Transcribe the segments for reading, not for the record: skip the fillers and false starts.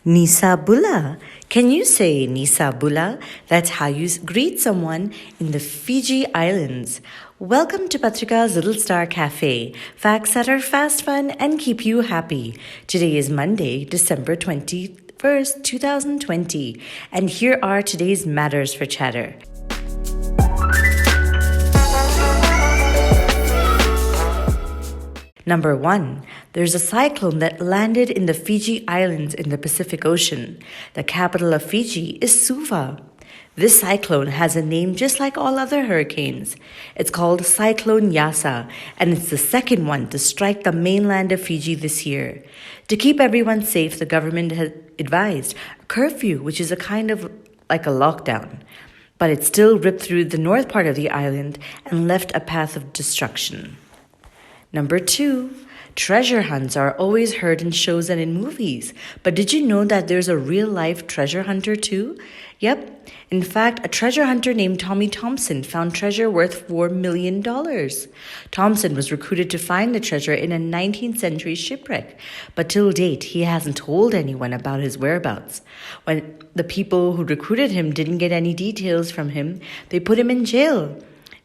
Nisa Bula. Can you say Nisa Bula? That's how you greet someone in the Fiji Islands. Welcome to Patrika's Little Star Cafe. Facts that are fast, fun, and keep you happy. Today is Monday, December 21st, 2020. And here are today's matters for chatter. Number 1. There's a cyclone that landed in the Fiji Islands in the Pacific Ocean. The capital of Fiji is Suva. This cyclone has a name just like all other hurricanes. It's called Cyclone Yasa, and it's the second one to strike the mainland of Fiji this year. To keep everyone safe, the government has advised a curfew, which is a kind of like a lockdown. But it still ripped through the north part of the island and left a path of destruction. Number 2, treasure hunts are always heard in shows and in movies. But did you know that there's a real-life treasure hunter too? Yep. In fact, a treasure hunter named Tommy Thompson found treasure worth $4 million. Thompson was recruited to find the treasure in a 19th century shipwreck. But till date, he hasn't told anyone about his whereabouts. When the people who recruited him didn't get any details from him, they put him in jail.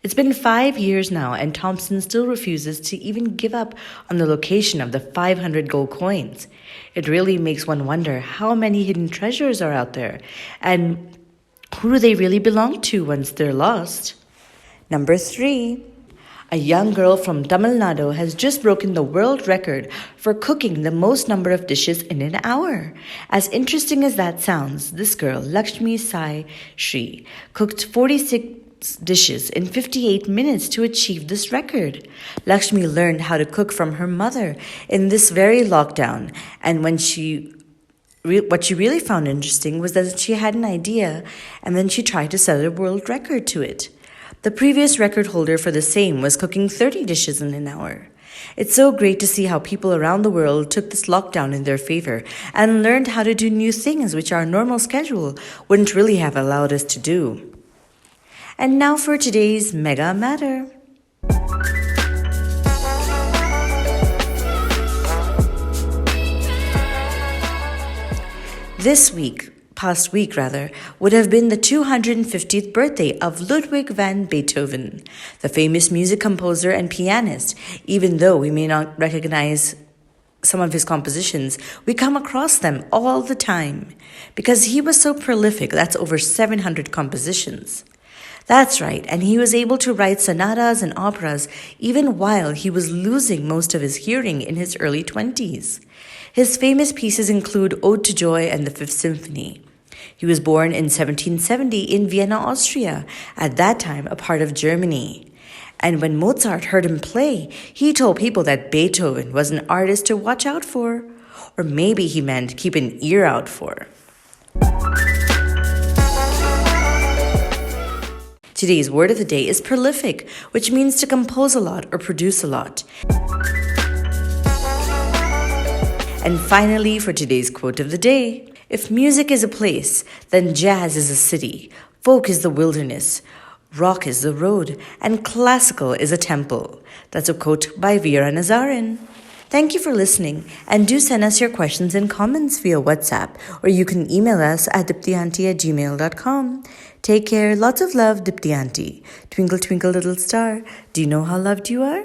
It's been 5 years now, and Thompson still refuses to even give up on the location of the 500 gold coins. It really makes one wonder how many hidden treasures are out there, and who do they really belong to once they're lost? Number 3. A young girl from Tamil Nadu has just broken the world record for cooking the most number of dishes in an hour. As interesting as that sounds, this girl, Lakshmi Sai Shri, cooked 46 dishes in 58 minutes to achieve this record. Lakshmi learned how to cook from her mother in this very lockdown, and what she really found interesting was that she had an idea and then she tried to set a world record to it. The previous record holder for the same was cooking 30 dishes in an hour. It's so great to see how people around the world took this lockdown in their favor and learned how to do new things which our normal schedule wouldn't really have allowed us to do. And now for today's Mega Matter. Past week, would have been the 250th birthday of Ludwig van Beethoven, the famous music composer and pianist. Even though we may not recognize some of his compositions, we come across them all the time. Because he was so prolific, that's over 700 compositions. That's right, and he was able to write sonatas and operas even while he was losing most of his hearing in his early 20s. His famous pieces include Ode to Joy and the Fifth Symphony. He was born in 1770 in Vienna, Austria, at that time a part of Germany. And when Mozart heard him play, he told people that Beethoven was an artist to watch out for. Or maybe he meant keep an ear out for. Today's word of the day is prolific, which means to compose a lot or produce a lot. And finally, for today's quote of the day, if music is a place, then jazz is a city, folk is the wilderness, rock is the road, and classical is a temple. That's a quote by Veera Nazarin. Thank you for listening, and do send us your questions and comments via WhatsApp, or you can email us at diptyanti@gmail.com. Take care, lots of love, Dipti Auntie. Twinkle, twinkle, little star, do you know how loved you are?